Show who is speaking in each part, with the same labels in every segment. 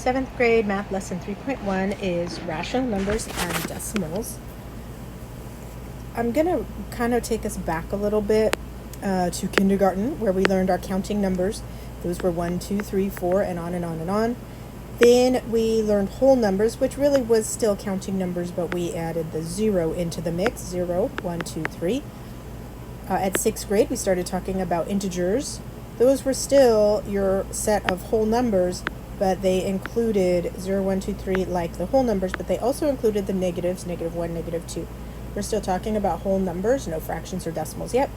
Speaker 1: 7th grade math lesson 3.1 is rational numbers and decimals. I'm going to kind of take us back a little bit to kindergarten, where we learned our counting numbers. Those were 1, 2, 3, 4, and on and on and on. Then we learned whole numbers, which really was still counting numbers, but we added the 0 into the mix. 0, 1, 2, 3. At 6th grade, we started talking about integers. Those were still your set of whole numbers, but they included 0, 1, 2, 3 like the whole numbers, but they also included the negatives, -1, -2. We're still talking about whole numbers, no fractions or decimals yet.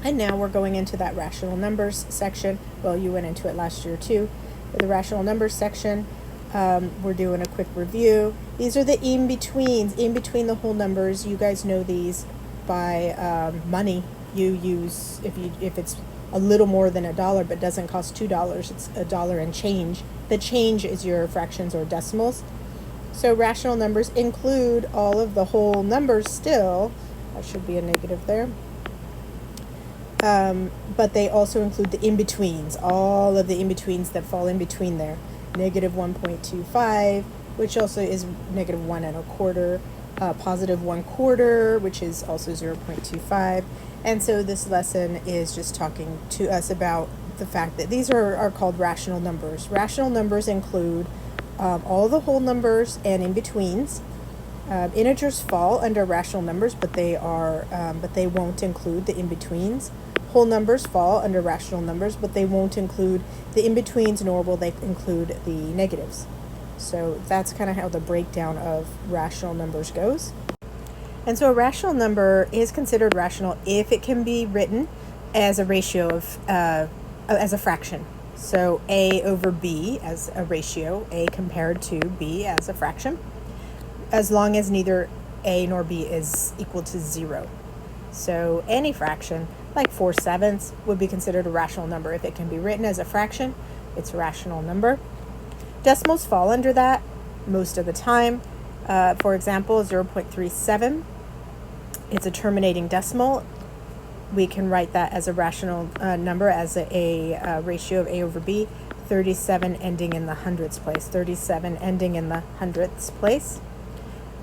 Speaker 1: And now we're going into that rational numbers section. Well, you went into it last year too. For the rational numbers section, we're doing a quick review. These are the in-betweens, in between the whole numbers. You guys know these by money. You use, if it's a little more than $1 but doesn't cost $2, it's $1 and change. The change is your fractions or decimals. So rational numbers include all of the whole numbers still. That should be a negative there. But they also include the in-betweens, all of the in-betweens that fall in between there. -1.25, which also is -1 1/4, +1/4, which is also 0.25. And so this lesson is just talking to us about the fact that these are called rational numbers. Rational numbers include all the whole numbers and in-betweens. Integers fall under rational numbers, but they won't include the in-betweens. Whole numbers fall under rational numbers, but they won't include the in-betweens, nor will they include the negatives. So that's kind of how the breakdown of rational numbers goes. And so a rational number is considered rational if it can be written as a ratio of, as a fraction. So A over B as a ratio, A compared to B as a fraction, as long as neither A nor B is equal to 0. So any fraction, like 4/7 would be considered a rational number. If it can be written as a fraction, it's a rational number. Decimals fall under that most of the time. For example, 0.37, it's a terminating decimal. We can write that as a rational number, as a ratio of A over B. 37 ending in the hundredths place. 37 ending in the hundredths place.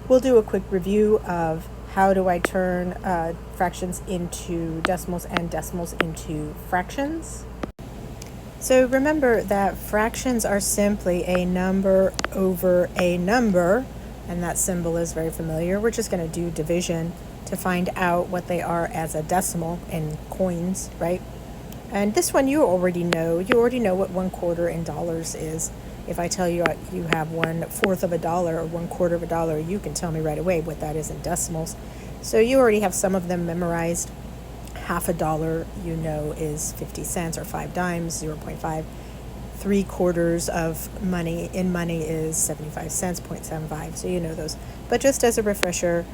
Speaker 1: We'll do a quick review of how do I turn fractions into decimals and decimals into fractions. So remember that fractions are simply a number over a number, and that symbol is very familiar. We're just going to do division to find out what they are as a decimal in coins, right? And this one you already know. You already know what 1/4 in dollars is. If I tell you you have 1/4 of a dollar or 1/4 of a dollar, you can tell me right away what that is in decimals. So you already have some of them memorized. Half a dollar, you know, is 50 cents or 5 dimes, 0.5. 3/4 of money in money is 75 cents, 0.75. So you know those. But just as a refresher,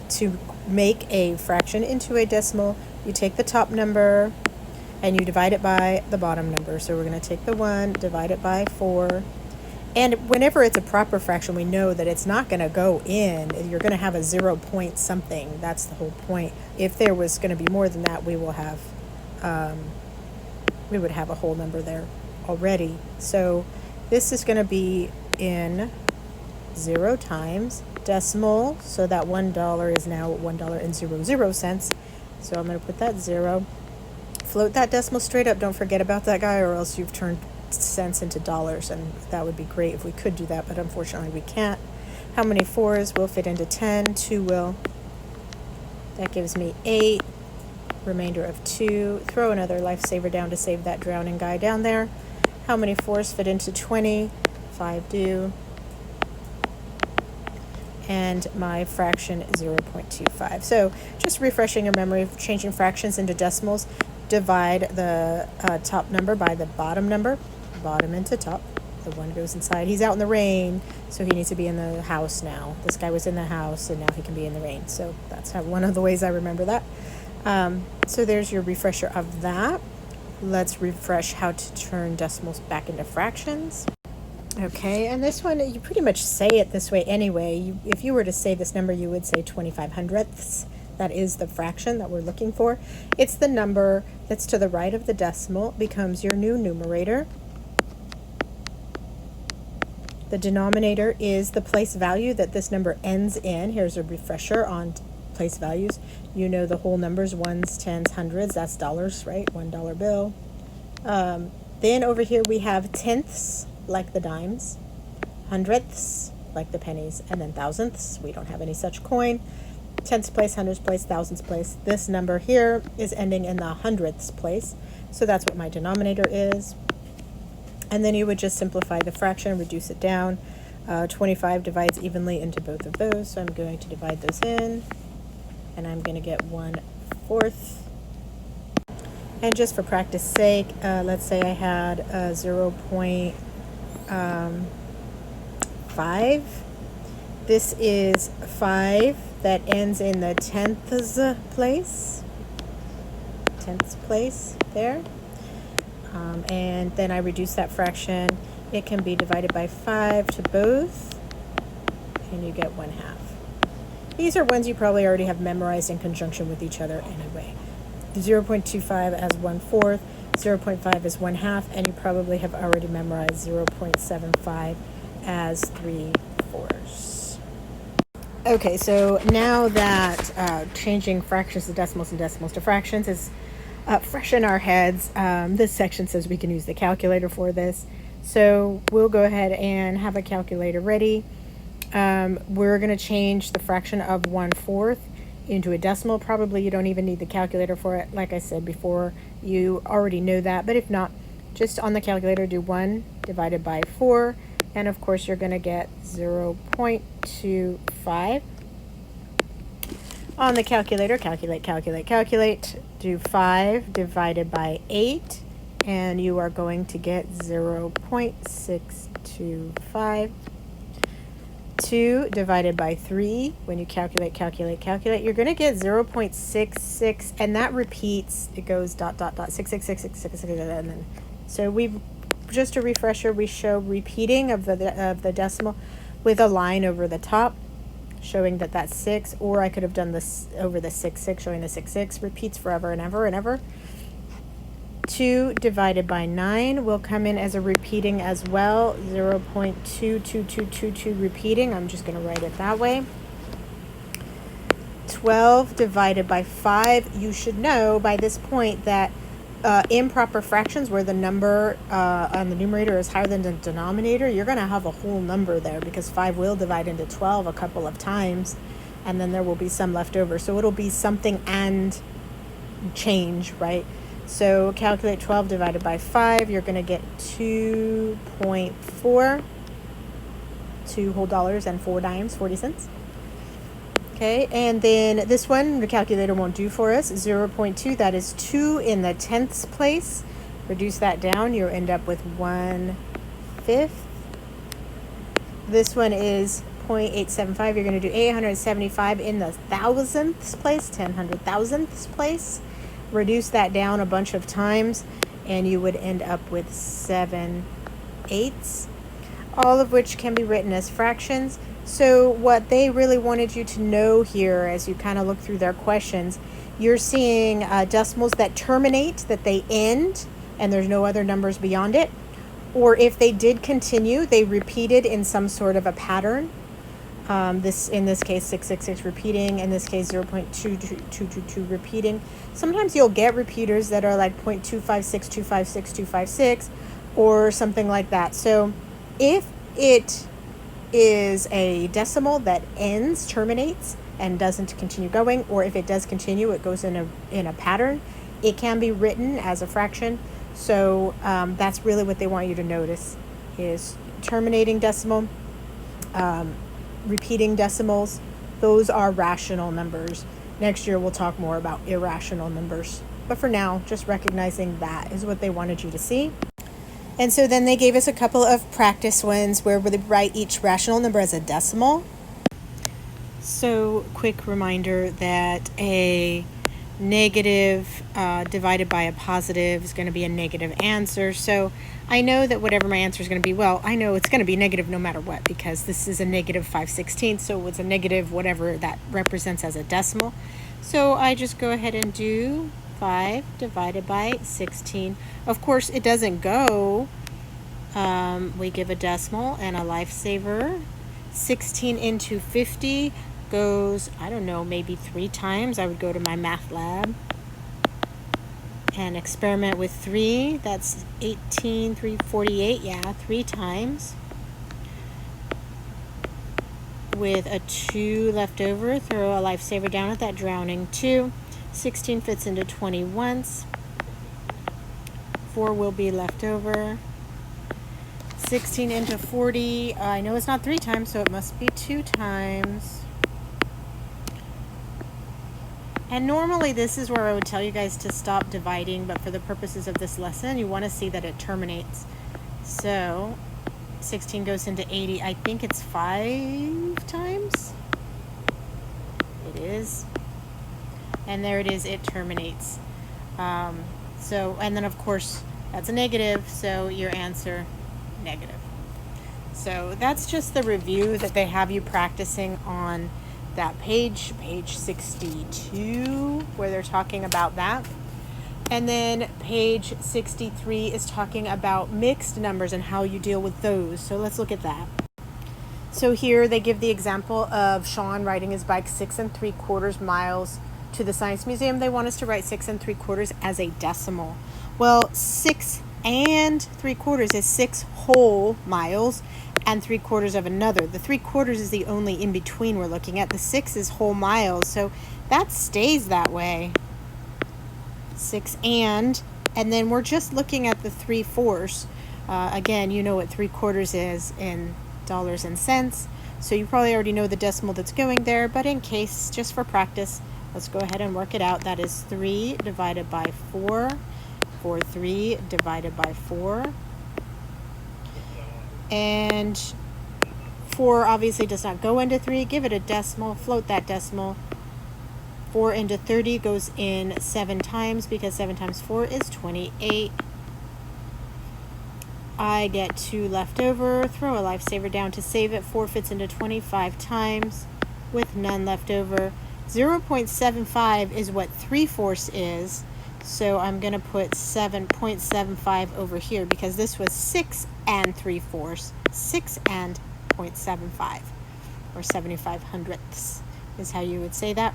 Speaker 1: to make a fraction into a decimal, you take the top number and you divide it by the bottom number. So we're going to take the 1, divide it by 4. And whenever it's a proper fraction, we know that it's not going to go in. You're going to have a 0 point something. That's the whole point. If there was going to be more than that, we would have a whole number there already. So this is going to be in 0 times decimal. So that $1 is now $1.00. So I'm going to put that 0. Float that decimal straight up. Don't forget about that guy, or else you've turned cents into dollars, and that would be great if we could do that, but unfortunately we can't. How many 4s will fit into 10? 2 will. That gives me 8. Remainder of 2. Throw another lifesaver down to save that drowning guy down there. How many 4s fit into 20? 5 do. And my fraction is 0.25. So just refreshing your memory of changing fractions into decimals. Divide the top number by the bottom number. Bottom into top. The 1 goes inside. He's out in the rain, so he needs to be in the house now. This guy was in the house, and now he can be in the rain. So that's one of the ways I remember that. So there's your refresher of that. Let's refresh how to turn decimals back into fractions. Okay, and this one, you pretty much say it this way anyway. If you were to say this number, you would say 25 hundredths. That is the fraction that we're looking for. It's the number that's to the right of the decimal, becomes your new numerator. The denominator is the place value that this number ends in. Here's a refresher on place values. You know the whole numbers, ones, tens, hundreds, that's dollars, right? $1 bill. Then over here we have tenths, like the dimes, hundredths, like the pennies, and then thousandths. We don't have any such coin. Tenths place, hundredths place, thousandths place. This number here is ending in the hundredths place, so that's what my denominator is. And then you would just simplify the fraction, reduce it down. 25 divides evenly into both of those, so I'm going to divide those in, and I'm going to get 1/4. And just for practice sake, let's say I had 0.5. This is 5 that ends in the tenths place. Tenths place there. And then I reduce that fraction. It can be divided by 5 to both, and you get 1/2. These are ones you probably already have memorized in conjunction with each other anyway. 0.25 as 1/4, 0.5 is 1/2, and you probably have already memorized 0.75 as 3/4. Okay, so now that changing fractions to decimals and decimals to fractions is fresh in our heads, this section says we can use the calculator for this. So we'll go ahead and have a calculator ready. We're going to change the fraction of 1/4 into a decimal. Probably you don't even need the calculator for it. Like I said before, you already know that. But if not, just on the calculator, do 1 divided by 4. And of course, you're going to get 0.25. On the calculator, calculate, calculate, calculate. Do 5 divided by 8. And you are going to get 0.625. 2 divided by 3. When you calculate, calculate, calculate, you're going to get 0.66, and that repeats. It goes dot dot dot 66666, and then so we've just a refresher. We show repeating of the decimal with a line over the top, showing that that's 6. Or I could have done this over the 66, showing the 66 repeats forever and ever and ever. 2 divided by 9 will come in as a repeating as well, 0.22222 repeating. I'm just going to write it that way. 12 divided by 5. You should know by this point that improper fractions, where the number on the numerator is higher than the denominator, you're going to have a whole number there, because 5 will divide into 12 a couple of times, and then there will be some left over. So it'll be something and change, right? So calculate 12 divided by 5. You're going to get 2.4, $2 and 4 dimes, 40 cents. Okay, and then this one, the calculator won't do for us. 0.2, that is 2 in the tenths place. Reduce that down, you'll end up with 1/5. This one is 0.875. You're going to do 875 in the thousandths place, 10 thousandths place. Reduce that down a bunch of times, and you would end up with 7/8, all of which can be written as fractions. So what they really wanted you to know here, as you kind of look through their questions, you're seeing decimals that terminate, that they end, and there's no other numbers beyond it. Or if they did continue, they repeated in some sort of a pattern. In this case, 666 repeating. In this case, 0.2222 repeating. Sometimes you'll get repeaters that are like 0.256, 256, 256, or something like that. So if it is a decimal that ends, terminates, and doesn't continue going, or if it does continue, it goes in a pattern, it can be written as a fraction. So that's really what they want you to notice, is terminating decimal, repeating decimals. Those are rational numbers. Next year we'll talk more about irrational numbers, but for now, just recognizing that is what they wanted you to see. And so then they gave us a couple of practice ones where we write each rational number as a decimal. So quick reminder that a negative divided by a positive is going to be a negative answer. So I know that whatever my answer is going to be, well, I know it's going to be negative no matter what, because this is a negative 5/16, so it's a negative whatever that represents as a decimal. So I just go ahead and do 5 divided by 16. Of course, it doesn't go We give a decimal and a lifesaver. 16 into 50 goes, I don't know, maybe 3 times. I would go to my math lab and experiment with 3. That's 18, 348, yeah, 3 times. With a 2 left over, throw a lifesaver down at that drowning 2. 16 fits into 20 once. 4 will be left over. 16 into 40, I know it's not 3 times, so it must be 2 times. And normally this is where I would tell you guys to stop dividing, but for the purposes of this lesson, you want to see that it terminates. So 16 goes into 80. I think it's 5 times. It is. And there it is, it terminates. And then of course, that's a negative, so your answer, negative. So that's just the review that they have you practicing on that page 62, where they're talking about that. And then page 63 is talking about mixed numbers and how you deal with those. So let's look at that. So here they give the example of Sean riding his bike 6 3/4 miles to the Science Museum. They want us to write 6 3/4 as a decimal. Well, 6 3/4 is 6 whole miles and 3/4 of another. The 3/4 is the only in between we're looking at. The 6 is whole miles, so that stays that way. 6 and then we're just looking at the 3/4. Again, you know what 3/4 is in dollars and cents, so you probably already know the decimal that's going there, but in case, just for practice, let's go ahead and work it out. That is 3 divided by 4, 3 divided by 4. And 4 obviously does not go into 3. Give it a decimal, float that decimal. 4 into 30 goes in 7 times because 7 times 4 is 28. I get 2 left over, throw a lifesaver down to save it. 4 fits into 25 times with none left over. 0.75 is what 3/4 is, so I'm going to put 7.75 over here because this was 6 3/4. 6 and 0.75, or 75 hundredths is how you would say that.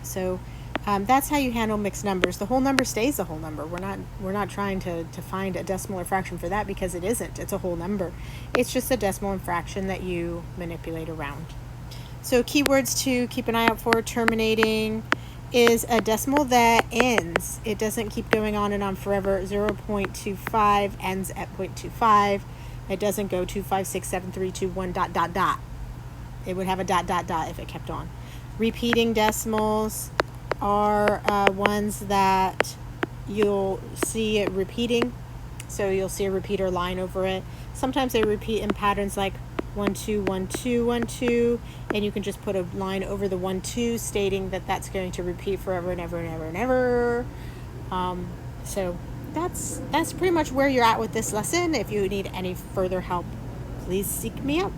Speaker 1: So that's how you handle mixed numbers. The whole number stays a whole number. We're not trying to find a decimal or fraction for that because it isn't. It's a whole number. It's just a decimal and fraction that you manipulate around. So keywords to keep an eye out for: terminating is a decimal that ends. It doesn't keep going on and on forever. 0.25 ends at 0.25. It doesn't go 2, 5, 6, 7, 3, 2, 1, ... It would have a ... if it kept on. Repeating decimals are ones that you'll see it repeating. So you'll see a repeater line over it. Sometimes they repeat in patterns like 1, 2, 1, 2, 1, 2, and you can just put a line over the 1, 2, stating that that's going to repeat forever and ever and ever and ever. So that's pretty much where you're at with this lesson. If you need any further help, please seek me out.